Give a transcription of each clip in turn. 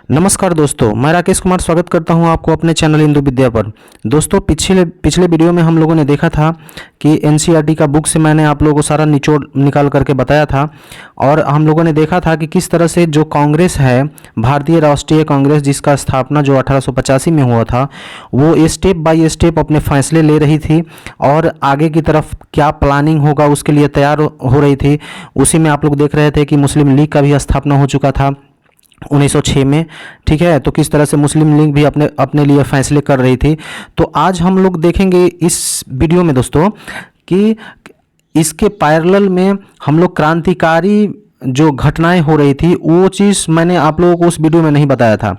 नमस्कार दोस्तों, मैं राकेश कुमार स्वागत करता हूं आपको अपने चैनल हिंदू विद्या पर। दोस्तों, पिछले वीडियो में हम लोगों ने देखा था कि एनसीईआरटी का बुक से मैंने आप लोगों को सारा निचोड़ निकाल करके बताया था और हम लोगों ने देखा था कि किस तरह से जो कांग्रेस है, भारतीय राष्ट्रीय कांग्रेस, जिसका स्थापना जो 1885 में हुआ था, वो स्टेप बाय स्टेप अपने फैसले ले रही थी और आगे की तरफ क्या प्लानिंग होगा उसके लिए तैयार हो रही थी। उसी में आप लोग देख रहे थे कि मुस्लिम लीग का भी स्थापना हो चुका था 1906 में। ठीक है, तो किस तरह से मुस्लिम लीग भी अपने अपने लिए फैसले कर रही थी। तो आज हम लोग देखेंगे इस वीडियो में दोस्तों कि इसके पैरेलल में हम लोग क्रांतिकारी जो घटनाएं हो रही थी वो चीज़ मैंने आप लोगों को उस वीडियो में नहीं बताया था।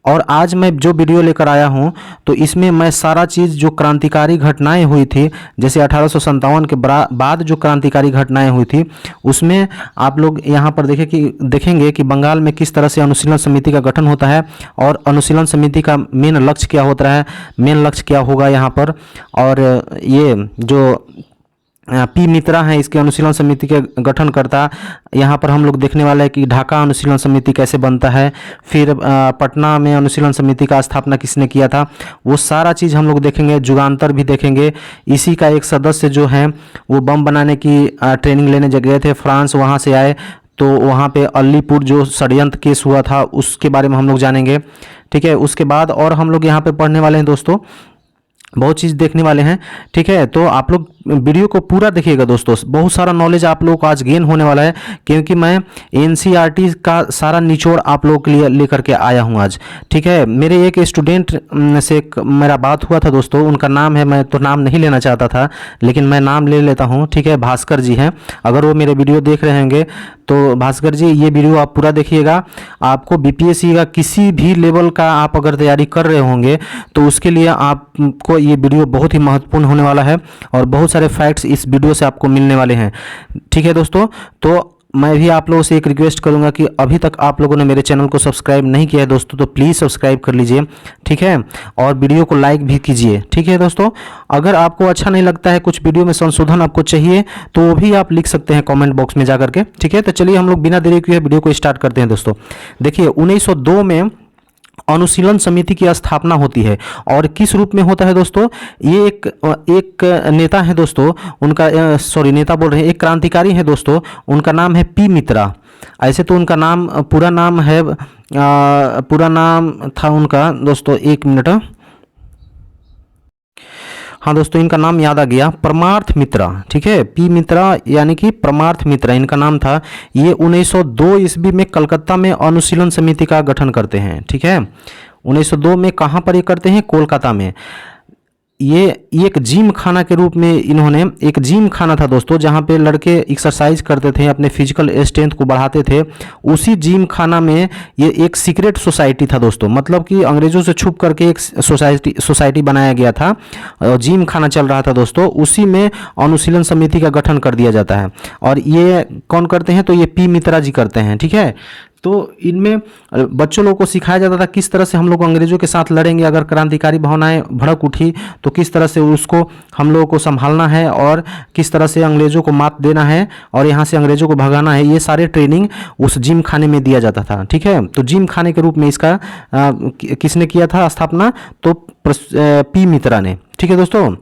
और आज मैं जो वीडियो लेकर आया हूं तो इसमें मैं सारा चीज़ जो क्रांतिकारी घटनाएं हुई थी, जैसे 1857 के बाद जो क्रांतिकारी घटनाएं हुई थी, उसमें आप लोग यहां पर देखेंगे कि बंगाल में किस तरह से अनुशीलन समिति का गठन होता है और अनुशीलन समिति का मेन लक्ष्य क्या होता है, मेन लक्ष्य क्या होगा यहाँ पर। और ये जो पी मित्रा हैं इसके अनुशीलन समिति के गठनकर्ता, यहाँ पर हम लोग देखने वाले हैं कि ढाका अनुशीलन समिति कैसे बनता है, फिर पटना में अनुशीलन समिति का स्थापना किसने किया था, वो सारा चीज़ हम लोग देखेंगे। जुगांतर भी देखेंगे। इसी का एक सदस्य जो हैं वो बम बनाने की ट्रेनिंग लेने गए थे फ्रांस, वहाँ से आए तो वहाँ पे अलीपुर जो षड्यंत्र केस हुआ था उसके बारे में हम लोग जानेंगे। ठीक है, उसके बाद और हम लोग यहाँ पे पढ़ने वाले हैं दोस्तों, बहुत चीज़ देखने वाले हैं। ठीक है, तो आप लोग वीडियो को पूरा देखिएगा दोस्तों, बहुत सारा नॉलेज आप लोगों को आज गेन होने वाला है, क्योंकि मैं एनसीईआरटी का सारा निचोड़ आप लोगों के लिए लेकर के आया हूं आज। ठीक है, मेरे एक स्टूडेंट से मेरा बात हुआ था दोस्तों, उनका नाम है, मैं तो नाम नहीं लेना चाहता था लेकिन मैं नाम ले लेता हूं। ठीक है, भास्कर जी हैं, अगर वो मेरे वीडियो देख रहे होंगे तो भास्कर जी ये वीडियो आप पूरा देखिएगा। आपको बीपीएससी का किसी भी लेवल का आप अगर तैयारी कर रहे होंगे तो उसके लिए आपको ये वीडियो बहुत ही महत्वपूर्ण होने वाला है और बहुत सारे फैक्ट्स इस वीडियो से आपको मिलने वाले हैं। ठीक है दोस्तों, तो मैं भी आप लोगों से एक रिक्वेस्ट करूंगा कि अभी तक आप लोगों ने मेरे चैनल को सब्सक्राइब नहीं किया है दोस्तों तो प्लीज़ सब्सक्राइब कर लीजिए। ठीक है, और वीडियो को लाइक भी कीजिए। ठीक है दोस्तों, अगर आपको अच्छा नहीं लगता है, कुछ वीडियो में संशोधन आपको चाहिए तो वो भी आप लिख सकते हैं कमेंट बॉक्स में जाकर के। ठीक है, तो चलिए हम लोग बिना देरी किए वीडियो को स्टार्ट करते हैं दोस्तों। देखिए, 1902 में अनुशीलन समिति की स्थापना होती है और किस रूप में होता है दोस्तों, ये एक नेता है दोस्तों, उनका नेता बोल रहे हैं, एक क्रांतिकारी है दोस्तों, उनका नाम है पी मित्रा। ऐसे तो उनका नाम पूरा नाम है, पूरा नाम था उनका दोस्तों, एक मिनट, हाँ दोस्तों इनका नाम याद आ गया, परमार्थ मित्रा। ठीक है, पी मित्रा यानी कि परमार्थ मित्रा इनका नाम था। ये 1902 ईस्वी में कलकत्ता में अनुशीलन समिति का गठन करते हैं। ठीक है, 1902 में कहाँ पर ये करते हैं, कोलकाता में। ये एक जिम खाना के रूप में इन्होंने, एक जिम खाना था दोस्तों जहाँ पे लड़के एक्सरसाइज करते थे, अपने फिजिकल स्ट्रेंथ को बढ़ाते थे। उसी जिम खाना में ये एक सीक्रेट सोसाइटी था दोस्तों, मतलब कि अंग्रेजों से छुप करके एक सोसाइटी बनाया गया था, जिम खाना चल रहा था दोस्तों। उसी में अनुशीलन समिति का गठन कर दिया जाता है और ये कौन करते हैं, तो ये पी मित्रा जी करते हैं। ठीक है, तो इनमें बच्चों लोगों को सिखाया जाता था किस तरह से हम लोग अंग्रेजों के साथ लड़ेंगे, अगर क्रांतिकारी भावनाएं भड़क उठी तो किस तरह से उसको हम लोगों को संभालना है और किस तरह से अंग्रेजों को मात देना है और यहाँ से अंग्रेजों को भगाना है। ये सारे ट्रेनिंग उस जिम खाने में दिया जाता था। ठीक है, तो जिम खाने के रूप में इसका किसने किया था स्थापना, तो पी मित्रा ने। ठीक है दोस्तों,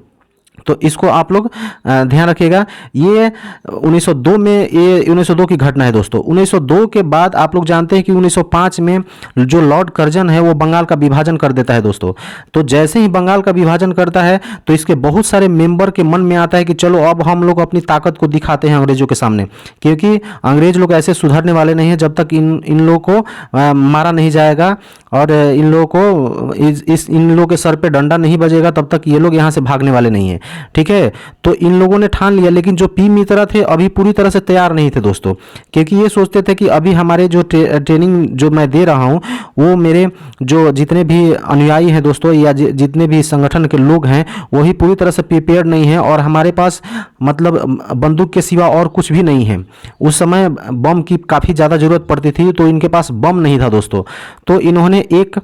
तो इसको आप लोग ध्यान रखिएगा। ये 1902 में, ये 1902 की घटना है दोस्तों। 1902 के बाद आप लोग जानते हैं कि 1905 में जो लॉर्ड कर्जन है वो बंगाल का विभाजन कर देता है दोस्तों। तो जैसे ही बंगाल का विभाजन करता है तो इसके बहुत सारे मेंबर के मन में आता है कि चलो अब हम लोग अपनी ताकत को दिखाते हैं अंग्रेजों के सामने, क्योंकि अंग्रेज लोग ऐसे सुधरने वाले नहीं हैं जब तक इन लोगों को मारा नहीं जाएगा और इन लोगों को इन लोगों के सर पे डंडा नहीं बजेगा तब तक ये लोग यहाँ से भागने वाले नहीं हैं। ठीक है, तो इन लोगों ने ठान लिया, लेकिन जो पी मित्रा थे अभी पूरी तरह से तैयार नहीं थे दोस्तों, क्योंकि ये सोचते थे कि अभी हमारे जो ट्रेनिंग जो मैं दे रहा हूँ वो मेरे जो जितने भी अनुयायी हैं दोस्तों या जितने भी संगठन के लोग हैं वही पूरी तरह से प्रिपेयर्ड नहीं है और हमारे पास मतलब बंदूक के सिवा और कुछ भी नहीं है। उस समय बम की काफ़ी ज़्यादा ज़रूरत पड़ती थी, तो इनके पास बम नहीं था दोस्तों। तो इन्होंने एक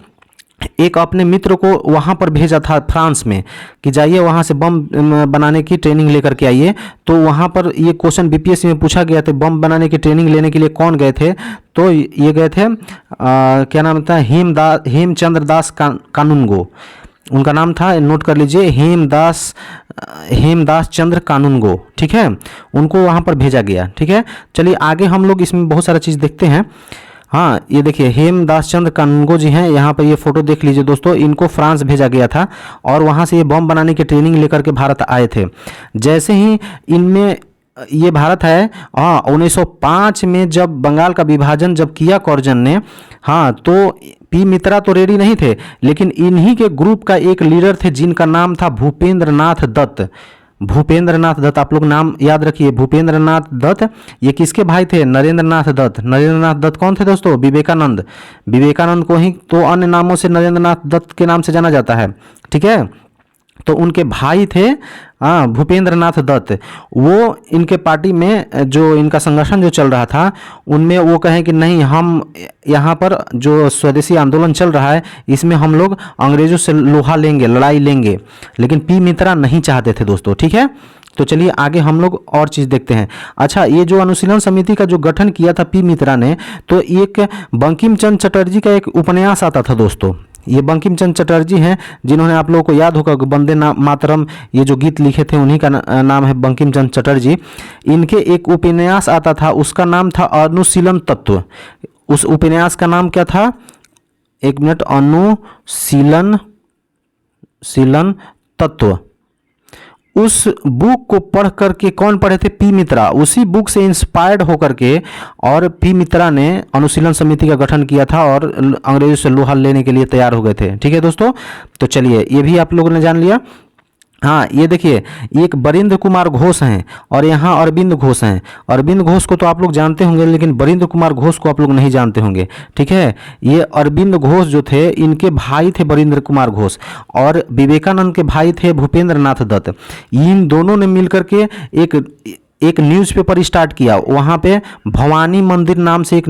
एक अपने मित्र को वहाँ पर भेजा था फ्रांस में कि जाइए वहाँ से बम बनाने की ट्रेनिंग लेकर के आइए। तो वहाँ पर ये क्वेश्चन बीपीएससी में पूछा गया था, बम बनाने की ट्रेनिंग लेने के लिए कौन गए थे? तो ये गए थे क्या नाम था, हेमचंद्र दास कानूनगो, उनका नाम था, नोट कर लीजिए, हेमदास चंद्र कानूनगो। ठीक है, उनको वहाँ पर भेजा गया। ठीक है, चलिए आगे हम लोग इसमें बहुत सारा चीज़ देखते हैं। हाँ, ये देखिए हेमदास चंद्र कानूनगो जी हैं, यहाँ पर ये फ़ोटो देख लीजिए दोस्तों। इनको फ्रांस भेजा गया था और वहाँ से ये बम बनाने की ट्रेनिंग लेकर के भारत आए थे। जैसे ही इनमें ये भारत है, हाँ, 1905 में जब बंगाल का विभाजन जब किया कॉर्जन ने, हाँ, तो पी मित्रा तो रेडी नहीं थे, लेकिन इन्हीं के ग्रुप का एक लीडर थे जिनका नाम था भूपेंद्र नाथ दत्त। भूपेंद्र नाथ दत्त, आप लोग नाम याद रखिए, भूपेंद्र नाथ दत्त। ये किसके भाई थे? नरेंद्र नाथ दत्त। नरेंद्र नाथ दत्त कौन थे दोस्तों? विवेकानंद। विवेकानंद को ही तो अन्य नामों से नरेंद्र नाथ दत्त के नाम से जाना जाता है। ठीक है, तो उनके भाई थे भूपेंद्र नाथ दत्त। वो इनके पार्टी में जो इनका संगठन जो चल रहा था उनमें वो कहें कि नहीं, हम यहाँ पर जो स्वदेशी आंदोलन चल रहा है इसमें हम लोग अंग्रेज़ों से लोहा लेंगे, लड़ाई लेंगे। लेकिन पी मित्रा नहीं चाहते थे दोस्तों। ठीक है, तो चलिए आगे हम लोग और चीज़ देखते हैं। अच्छा, ये जो अनुशीलन समिति का जो गठन किया था पी मित्रा ने, तो एक बंकिम चंद्र चटर्जी का एक उपन्यास आता था दोस्तों। ये बंकिम चंद्र चटर्जी हैं जिन्होंने, आप लोगों को याद होगा, वंदे मातरम ये जो गीत लिखे थे उन्हीं का नाम है बंकिम चंद्र चटर्जी। इनके एक उपन्यास आता था, उसका नाम था अनुशीलन तत्व। उस उपन्यास का नाम क्या था? एक मिनट, अनुशीलन तत्व। उस बुक को पढ़ करके कौन पढ़े थे? पी मित्रा। उसी बुक से इंस्पायर्ड होकर के और पी मित्रा ने अनुशीलन समिति का गठन किया था और अंग्रेजों से लोहा लेने के लिए तैयार हो गए थे। ठीक है दोस्तों, तो चलिए ये भी आप लोगों ने जान लिया। हाँ, ये देखिए, एक बरिंद्र कुमार घोष हैं और यहाँ अरविंद घोष हैं। अरविंद घोष को तो आप लोग जानते होंगे, लेकिन बरिंद्र कुमार घोष को आप लोग नहीं जानते होंगे। ठीक है, ये अरविंद घोष जो थे इनके भाई थे बरिंद्र कुमार घोष, और विवेकानंद के भाई थे भूपेंद्र नाथ दत्त। इन दोनों ने मिलकर के एक न्यूज़पेपर स्टार्ट किया। वहाँ पे भवानी मंदिर नाम से एक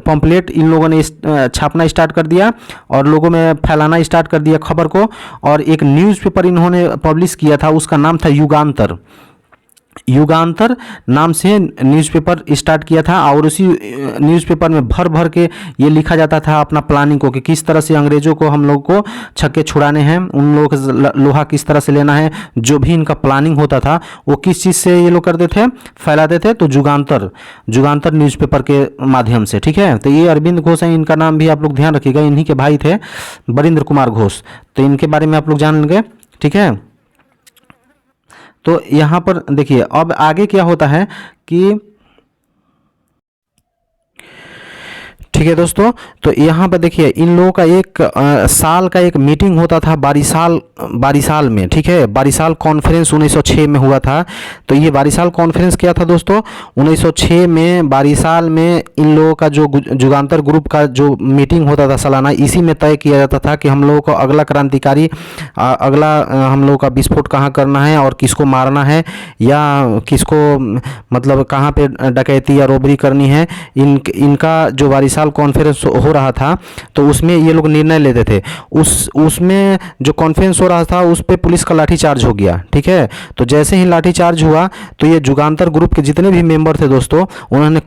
पम्पलेट इन लोगों ने छापना स्टार्ट कर दिया और लोगों में फैलाना स्टार्ट कर दिया खबर को। और एक न्यूज़पेपर इन्होंने पब्लिश किया था, उसका नाम था युगांतर। युगांतर नाम से न्यूज़पेपर स्टार्ट किया था और उसी न्यूज़पेपर में भर भर के ये लिखा जाता था अपना प्लानिंग को, कि किस तरह से अंग्रेज़ों को हम लोग को छक्के छुड़ाने हैं, उन लोगों को लोहा किस तरह से लेना है। जो भी इनका प्लानिंग होता था वो किस चीज़ से ये लोग करते थे, फैलाते थे, तो युगांतर न्यूज़पेपर के माध्यम से। ठीक है, तो ये अरविंद घोष हैं, इनका नाम भी आप लोग ध्यान रखिएगा। इन्हीं के भाई थे बरिंद्र कुमार घोष, तो इनके बारे में आप लोग जान लेंगे। ठीक है, तो यहाँ पर देखिए अब आगे क्या होता है कि, ठीक है दोस्तों, तो यहाँ पर देखिए इन लोगों का एक साल का एक मीटिंग होता था बारिसाल में। ठीक है, बारिसाल कॉन्फ्रेंस 1906 में हुआ था। तो ये बारिसाल कॉन्फ्रेंस क्या था दोस्तों? 1906 में बारिसाल में इन लोगों का जो युगांतर ग्रुप का जो मीटिंग होता था सालाना, इसी में तय किया जाता था कि हम लोगों को अगला क्रांतिकारी, अगला हम लोगों का विस्फोट कहाँ करना है और किसको मारना है, या किसको मतलब कहाँ पे डकैती या रोबरी करनी है। इनका जो बारिसाल कॉन्फ्रेंस हो रहा था तो उसमें ये लोग निर्णय लेते थे। उसमें जो कॉन्फ्रेंस हो रहा था उस पे पुलिस का लाठीचार्ज हो गया। ठीक है, तो जैसे ही लाठीचार्ज हुआ तो ये युगांतर ग्रुप के जितने भी मेंबर थे दोस्तों, उन्होंने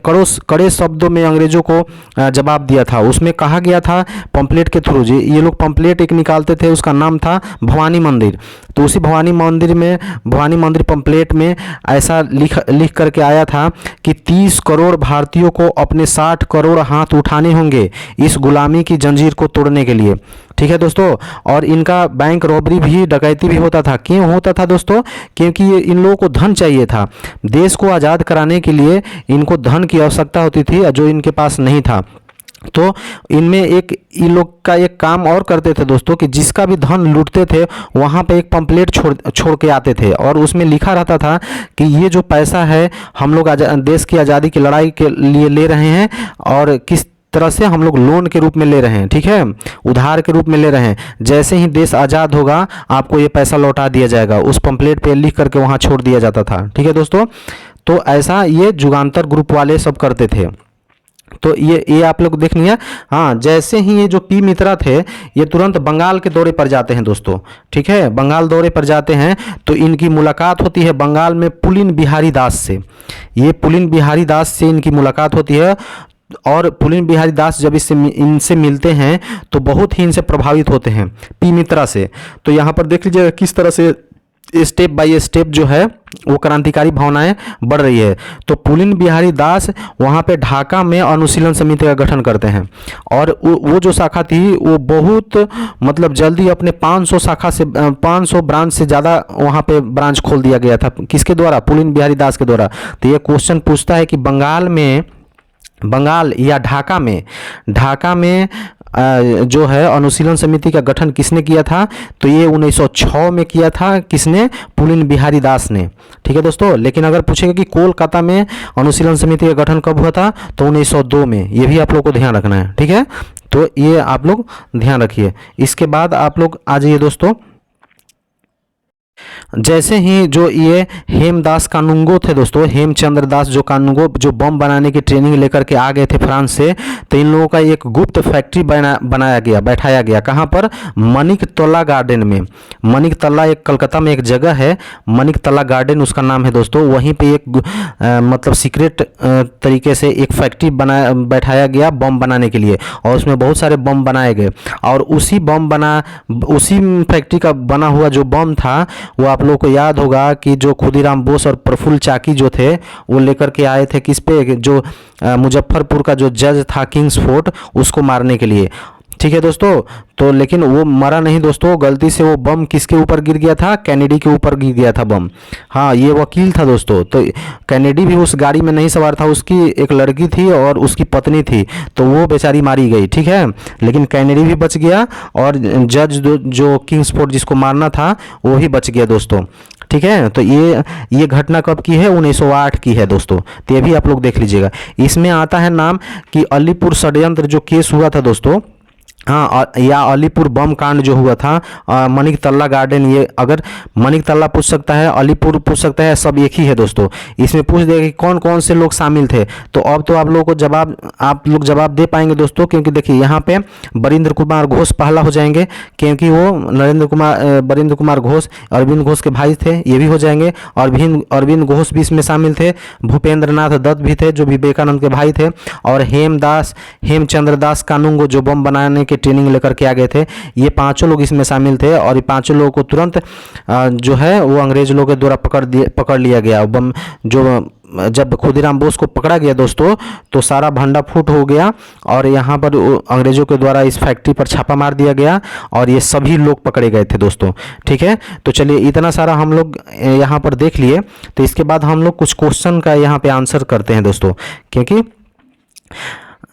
कड़े शब्दों में अंग्रेजों को जवाब दिया था। उसमें कहा गया था पंपलेट के थ्रू, जी ये लोग पंपलेट एक निकालते थे, उसका नाम था भवानी मंदिर। तो उसी भवानी मंदिर पंपलेट में ऐसा लिख करके आया था कि 30 करोड़ भारतीयों को अपने 60 करोड़ हाथ उठाने होंगे इस गुलामी की जंजीर को तोड़ने के लिए। ठीक है दोस्तों, और इनका बैंक रॉबरी भी, डकैती भी होता था। क्यों होता था दोस्तों? क्योंकि इन लोगों को धन चाहिए था। देश को आज़ाद कराने के लिए इनको धन की आवश्यकता होती थी जो इनके पास नहीं था। तो इनमें इन लोग का एक काम और करते थे दोस्तों, कि जिसका भी धन लूटते थे वहाँ पे एक पंपलेट छोड़ के आते थे और उसमें लिखा रहता था कि ये जो पैसा है हम लोग देश की आज़ादी की लड़ाई के लिए ले रहे हैं और किस तरह से हम लोग लोन के रूप में ले रहे हैं। ठीक है, उधार के रूप में ले रहे हैं। जैसे ही देश आज़ाद होगा आपको ये पैसा लौटा दिया जाएगा, उस पंपलेट पे लिख करके वहाँ छोड़ दिया जाता था। ठीक है दोस्तों, तो ऐसा ये युगांतर ग्रुप वाले सब करते थे। तो ये आप लोग देख लिया। हाँ, जैसे ही ये जो पी मित्रा थे ये तुरंत बंगाल के दौरे पर जाते हैं दोस्तों, ठीक है, बंगाल दौरे पर जाते हैं। तो इनकी मुलाकात होती है बंगाल में पुलिन बिहारी दास से। ये पुलिन बिहारी दास से इनकी मुलाकात होती है, और पुलिन बिहारी दास जब इनसे मिलते हैं तो बहुत ही इनसे प्रभावित होते हैं पी मित्रा से। तो यहाँ पर देख लीजिए किस तरह से स्टेप बाय स्टेप जो है वो क्रांतिकारी भावनाएं बढ़ रही है। तो पुलिन बिहारी दास वहाँ पे ढाका में अनुशीलन समिति का गठन करते हैं, और वो जो शाखा थी वो बहुत मतलब जल्दी अपने 500 शाखा से 500 ब्रांच से ज़्यादा वहाँ पे ब्रांच खोल दिया गया था। किसके द्वारा? पुलिन बिहारी दास के द्वारा। तो ये क्वेश्चन पूछता है कि बंगाल या ढाका में जो है अनुशीलन समिति का गठन किसने किया था? तो ये 1906 में किया था। किसने? पुलिन बिहारी दास ने। ठीक है दोस्तों। लेकिन अगर पूछेगा कि कोलकाता में अनुशीलन समिति का गठन कब हुआ था, तो 1902 में। ये भी आप लोग को ध्यान रखना है, ठीक है। तो ये आप लोग ध्यान रखिए। इसके बाद आप लोग आ जाइए दोस्तों, जैसे ही जो ये हेमदास कानूंगो थे दोस्तों, हेमचंद्र दास जो कानूंगो जो बम बनाने की ट्रेनिंग लेकर के आ गए थे फ्रांस से, तो इन लोगों का एक गुप्त फैक्ट्री बैठाया गया। कहाँ पर? मनिकतला गार्डन में। मनिकतला एक कलकत्ता में एक जगह है, मनिकतला गार्डन उसका नाम है दोस्तों। वहीं पे एक मतलब सीक्रेट तरीके से एक फैक्ट्री बैठाया गया बम बनाने के लिए, और उसमें बहुत सारे बम बनाए गए। और उसी फैक्ट्री का बना हुआ जो बम था वो आप लोगों को याद होगा कि जो खुदीराम बोस और प्रफुल्ल चाकी जो थे वो लेकर के आए थे किस पे? जो मुजफ्फरपुर का जो जज था किंग्स फोर्ट, उसको मारने के लिए। ठीक है दोस्तों। तो लेकिन वो मरा नहीं दोस्तों, गलती से वो बम किसके ऊपर गिर गया था? कैनेडी के ऊपर गिर गया था बम। हाँ, ये वकील था दोस्तों। तो कैनेडी भी उस गाड़ी में नहीं सवार था, उसकी एक लड़की थी और उसकी पत्नी थी, तो वो बेचारी मारी गई, ठीक है। लेकिन कैनेडी भी बच गया, और जज जो किंग्सफोर्ड जिसको मारना था वो ही बच गया दोस्तों, ठीक है। तो ये घटना कब की है? 1908 की है दोस्तों। तो ये भी आप लोग देख लीजिएगा। इसमें आता है नाम कि अलीपुर षड्यंत्र जो केस हुआ था दोस्तों, हाँ, या अलीपुर बम कांड जो हुआ था, मनिकतला गार्डन। ये अगर मनिकतला पूछ सकता है, अलीपुर पूछ सकता है, सब एक ही है दोस्तों। इसमें पूछ देगा कि कौन कौन से लोग शामिल थे, तो अब तो आप लोगों को आप लोग जवाब दे पाएंगे दोस्तों, क्योंकि देखिए यहाँ पे बरिंद्र कुमार घोष पहला हो जाएंगे, क्योंकि वो बरिंद्र कुमार घोष अरविंद घोष के भाई थे, ये भी हो जाएंगे। अरविंद घोष भी इसमें शामिल थे। भूपेंद्र नाथ दत्त भी थे जो विवेकानंद के भाई थे, और हेमचंद्र दास कानूंगो जो बम बनाने के ट्रेनिंग लेकर के आ गए थे। ये पांचों लोग इसमें शामिल थे, और ये पांचों लोगों को तुरंत जो है वो अंग्रेज लोगों के द्वारा पकड़ लिया गया। बम जो जब खुदीराम बोस को पकड़ा गया दोस्तों, तो सारा भंडाफोड़ हो गया, और यहाँ पर अंग्रेजों के द्वारा इस फैक्ट्री पर छापा मार दिया गया, और ये सभी लोग पकड़े गए थे दोस्तों, ठीक है। तो चलिए, इतना सारा हम लोग यहाँ पर देख लिए। तो इसके बाद हम लोग कुछ क्वेश्चन का यहाँ पे आंसर करते हैं दोस्तों, क्योंकि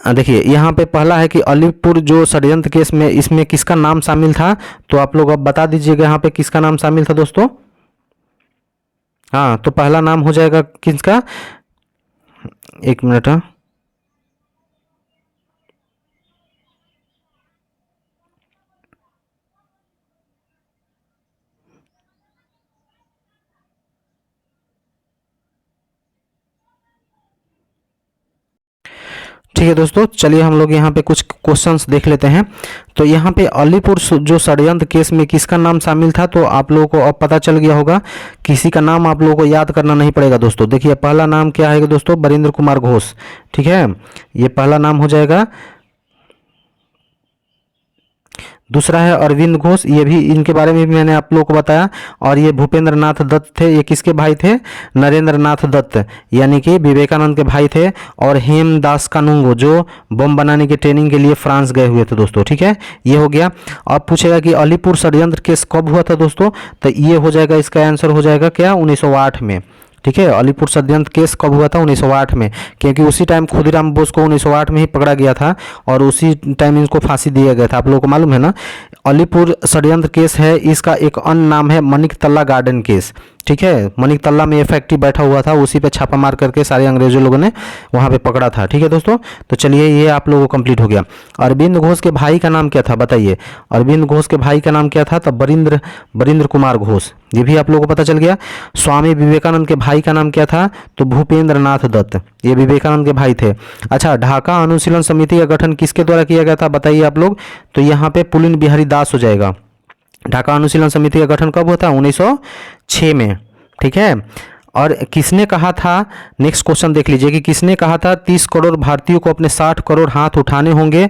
देखिए यहाँ पे पहला है कि अलीपुर जो षड्यंत्र केस में इसमें किसका नाम शामिल था? तो आप लोग अब बता दीजिएगा यहाँ पे किसका नाम शामिल था दोस्तों। हाँ, तो पहला नाम हो जाएगा किसका? एक मिनट। ठीक है दोस्तों, चलिए हम लोग यहाँ पे कुछ क्वेश्चंस देख लेते हैं। तो यहाँ पे अलीपुर जो षड्यंत्र केस में किसका नाम शामिल था, तो आप लोगों को अब पता चल गया होगा। किसी का नाम आप लोगों को याद करना नहीं पड़ेगा दोस्तों। देखिए पहला नाम क्या है दोस्तों? बरिंद्र कुमार घोष, ठीक है, ये पहला नाम हो जाएगा। दूसरा है अरविंद घोष, ये भी इनके बारे में भी मैंने आप लोगों को बताया। और ये भूपेंद्र नाथ दत्त थे, ये किसके भाई थे? नरेंद्र नाथ दत्त, यानी कि विवेकानंद के भाई थे। और हेमदास कानूंगो जो बम बनाने की ट्रेनिंग के लिए फ्रांस गए हुए थे दोस्तों, ठीक है, ये हो गया। अब पूछेगा कि अलीपुर षड्यंत्र केस कब हुआ था दोस्तों, तो ये हो जाएगा, इसका आंसर हो जाएगा क्या? 1908 में, ठीक है। अलीपुर षड्यंत्र केस कब हुआ था? 1908 में, क्योंकि उसी टाइम खुदीराम बोस को 1908 में ही पकड़ा गया था, और उसी टाइम इनको फांसी दिया गया था। आप लोगों को मालूम है ना। अलीपुर षड्यंत्र केस है, इसका एक अन्य नाम है मनिकतला गार्डन केस, ठीक है, मनिक तल्ला में ये फैक्ट्री बैठा हुआ था, उसी पे छापा मार करके सारे अंग्रेजों लोगों ने वहाँ पे पकड़ा था। ठीक है दोस्तों, तो चलिए ये आप लोगों को कंप्लीट हो गया। अरविंद घोष के भाई का नाम क्या था बताइए, अरविंद घोष के भाई का नाम क्या था, तब बरिंद्र कुमार घोष, ये भी आप लोगों को पता चल गया। स्वामी विवेकानंद के भाई का नाम क्या था, तो भूपेंद्र नाथ दत्त, ये विवेकानंद के भाई थे। अच्छा, ढाका अनुशीलन समिति का गठन किसके द्वारा किया गया था बताइए आप लोग, तो यहाँ पे पुलिन बिहारी दास हो जाएगा। ढाका अनुशीलन समिति का गठन कब हुआ था, 1906 में। ठीक है, और किसने कहा था, नेक्स्ट क्वेश्चन देख लीजिए कि किसने कहा था 30 करोड़ भारतीयों को अपने 60 करोड़ हाथ उठाने होंगे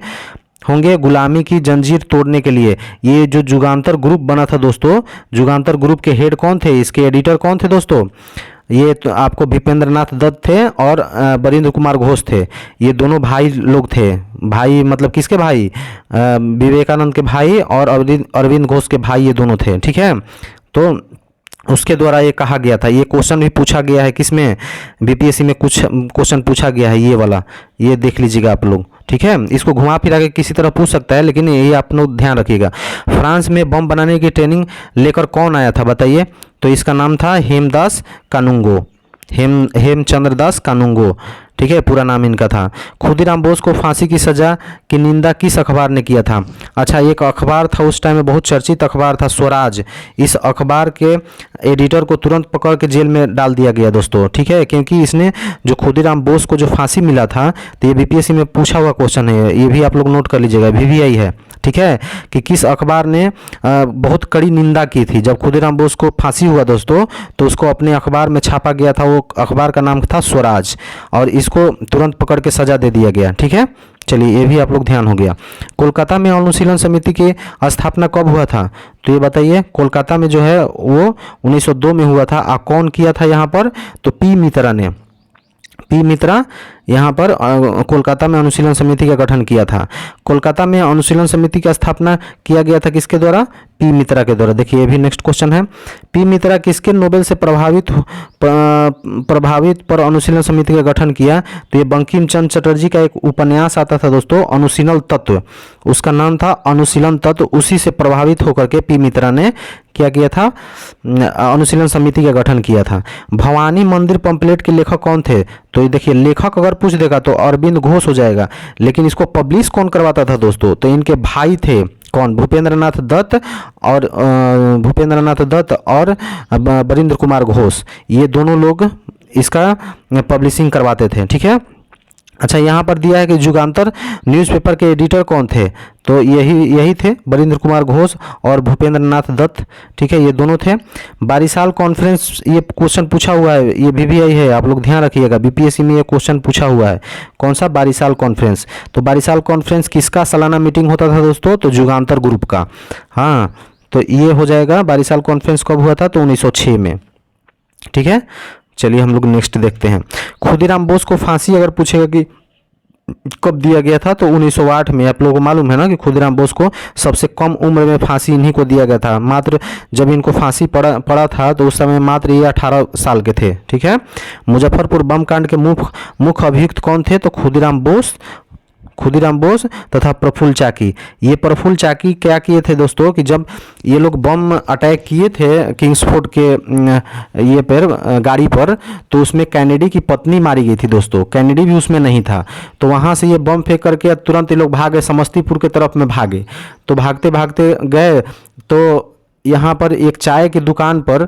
गुलामी की जंजीर तोड़ने के लिए। ये जो जुगांतर ग्रुप बना था दोस्तों, जुगांतर ग्रुप के हेड कौन थे, इसके एडिटर कौन थे दोस्तों, ये तो आपको भूपेंद्र नाथ दत्त थे और बरिंद्र कुमार घोष थे। ये दोनों भाई लोग थे, भाई मतलब किसके भाई, विवेकानंद के भाई और अरविंद घोष के भाई, ये दोनों थे। ठीक है, तो उसके द्वारा ये कहा गया था। ये क्वेश्चन भी पूछा गया है, किसमें, बीपीएससी में कुछ क्वेश्चन पूछा गया है, ये वाला, ये देख लीजिएगा आप लोग। ठीक है, इसको घुमा फिरा के किसी तरह पूछ सकता है, लेकिन ये आप लोग ध्यान रखिएगा। फ्रांस में बम बनाने की ट्रेनिंग लेकर कौन आया था बताइए, तो इसका नाम था हेमदास कानूंगो, हेमचंद्र दास कानूंगो। ठीक है, पूरा नाम इनका था। खुदीराम बोस को फांसी की सज़ा की निंदा किस अखबार ने किया था, अच्छा एक अखबार था उस टाइम में, बहुत चर्चित अखबार था, स्वराज। इस अखबार के एडिटर को तुरंत पकड़ के जेल में डाल दिया गया दोस्तों। ठीक है, क्योंकि इसने जो खुदीराम बोस को जो फांसी मिला था, तो ये बीपीएससी में पूछा हुआ क्वेश्चन है, ये भी आप लोग नोट कर लीजिएगा, VVI है। ठीक है, कि किस अखबार ने बहुत कड़ी निंदा की थी। जब खुदीराम बोस को फांसी हुआ दोस्तों, तो उसको अपने अखबार में छापा गया था, वो अखबार का नाम था स्वराज, और इसको तुरंत पकड़ के सजा दे दिया गया। ठीक है, चलिए ये भी आप लोग ध्यान हो गया। कोलकाता में अनुशीलन समिति की स्थापना कब हुआ था, तो ये बताइए, कोलकाता में जो है वो 1902 में हुआ था। कौन किया था यहाँ पर, तो पी मित्रा ने, पी मित्रा यहाँ पर कोलकाता में अनुशीलन समिति का गठन किया था। कोलकाता में अनुशीलन समिति की स्थापना किया गया था किसके द्वारा, पी मित्रा के द्वारा। देखिए ये भी नेक्स्ट क्वेश्चन है, पी मित्रा किसके नोबेल से प्रभावित पर अनुशीलन समिति का गठन किया, तो ये बंकिम चंद्र चटर्जी का एक उपन्यास आता था दोस्तों, अनुशीलन तत्व, उसका नाम था अनुशीलन तत्व, उसी से प्रभावित होकर के पी मित्रा ने क्या किया था, अनुशीलन समिति का गठन किया था। भवानी मंदिर पंपलेट के लेखक कौन थे, तो ये देखिए लेखक अगर पूछ देगा तो अरविंद घोष हो जाएगा, लेकिन इसको पब्लिश कौन करवाता था दोस्तों, तो इनके भाई थे, कौन, भूपेंद्र नाथ दत्त और बरिंद्र कुमार घोष, ये दोनों लोग इसका पब्लिशिंग करवाते थे। ठीक है, अच्छा यहाँ पर दिया है कि जुगांतर न्यूज़पेपर के एडिटर कौन थे, तो यही थे बरिंद्र कुमार घोष और भूपेंद्र नाथ दत्त। ठीक है, ये दोनों थे। बारिसाल कॉन्फ्रेंस, ये क्वेश्चन पूछा हुआ है, ये VVI है, आप लोग ध्यान रखिएगा, बीपीएससी में ये क्वेश्चन पूछा हुआ है, कौन सा, बारिसाल कॉन्फ्रेंस। तो बारिसाल कॉन्फ्रेंस किसका सालाना मीटिंग होता था दोस्तों, तो जुगांतर ग्रुप का। हाँ, तो ये हो जाएगा, बारिसाल कॉन्फ्रेंस कब हुआ था, तो 1906 में। ठीक है, चलिए हम लोग नेक्स्ट देखते हैं। खुदीराम बोस को फांसी अगर पूछेगा कि कब दिया गया था, तो 1908 में। आप लोगों को मालूम है ना कि खुदीराम बोस को सबसे कम उम्र में फांसी इन्हीं को दिया गया था। मात्र जब इनको फांसी पड़ा था तो उस समय मात्र ये 18 साल के थे। ठीक है, मुजफ्फरपुर बम कांड के मुख्य अभियुक्त कौन थे, तो खुदीराम बोस तथा प्रफुल्ल चाकी। ये प्रफुल्ल चाकी क्या किए थे दोस्तों, कि जब ये लोग बम अटैक किए थे किंग्सफोर्ड के ये पर गाड़ी पर, तो उसमें कैनेडी की पत्नी मारी गई थी दोस्तों, कैनेडी भी उसमें नहीं था। तो वहाँ से ये बम फेंक करके तुरंत ये लोग भागे, समस्तीपुर के तरफ में भागे। तो भागते भागते गए तो यहाँ पर एक चाय की दुकान पर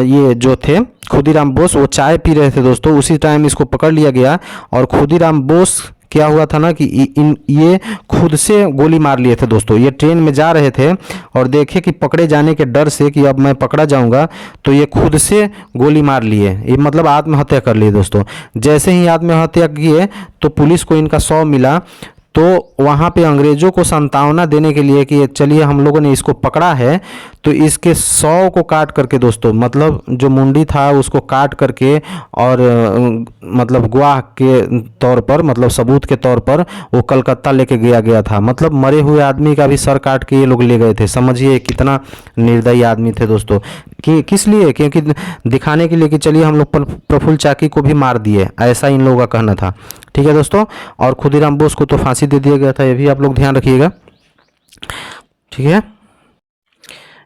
ये जो थे खुदीराम बोस, वो चाय पी रहे थे दोस्तों। उसी टाइम इसको पकड़ लिया गया, और खुदीराम बोस क्या हुआ था ना कि ये खुद से गोली मार लिए थे दोस्तों। ये ट्रेन में जा रहे थे और देखे कि पकड़े जाने के डर से कि अब मैं पकड़ा जाऊंगा, तो ये खुद से गोली मार लिए, ये मतलब आत्महत्या कर लिए दोस्तों। जैसे ही आत्महत्या किए तो पुलिस को इनका शव मिला, तो वहाँ पे अंग्रेज़ों को सांत्वना देने के लिए कि चलिए हम लोगों ने इसको पकड़ा है, तो इसके 100 को काट करके दोस्तों, मतलब जो मुंडी था उसको काट करके, और मतलब गवाह के तौर पर, मतलब सबूत के तौर पर वो कलकत्ता लेके गया था। मतलब मरे हुए आदमी का भी सर काट के ये लोग ले गए थे। समझिए कितना निर्दयी आदमी थे दोस्तों। कि किस लिए, क्योंकि दिखाने के लिए कि चलिए हम लोग प्रफुल्ल चाकी को भी मार दिए, ऐसा इन लोगों का कहना था। ठीक है दोस्तों, और खुदीराम बोस को तो फांसी दे दिया गया था, ये भी आप लोग ध्यान रखिएगा। ठीक है,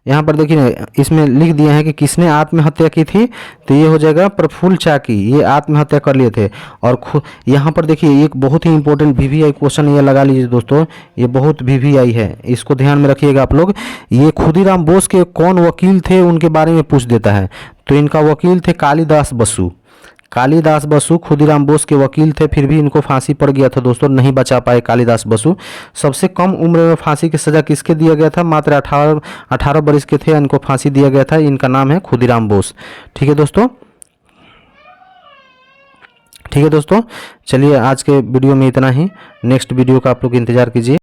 यहाँ पर देखिए इसमें लिख दिए हैं कि किसने आत्महत्या की थी, तो ये हो जाएगा प्रफुल्ल चाकी, ये आत्महत्या कर लिए थे। और यहाँ पर देखिए एक बहुत ही इंपॉर्टेंट वीवीआई क्वेश्चन ये लगा लीजिए दोस्तों, ये बहुत वीवीआई है, इसको ध्यान में रखिएगा आप लोग। ये खुदीराम बोस के कौन वकील थे उनके बारे में पूछ देता है, तो इनका वकील थे कालिदास बसु। कालिदास बसु खुदीराम बोस के वकील थे, फिर भी इनको फांसी पड़ गया था दोस्तों, नहीं बचा पाए कालिदास बसु। सबसे कम उम्र में फांसी की सज़ा किसके दिया गया था, मात्र 18 वर्ष के थे, इनको फांसी दिया गया था। इनका नाम है खुदीराम बोस। ठीक है दोस्तों, ठीक है दोस्तों, चलिए आज के वीडियो में इतना ही। नेक्स्ट वीडियो का आप लोग इंतज़ार कीजिए।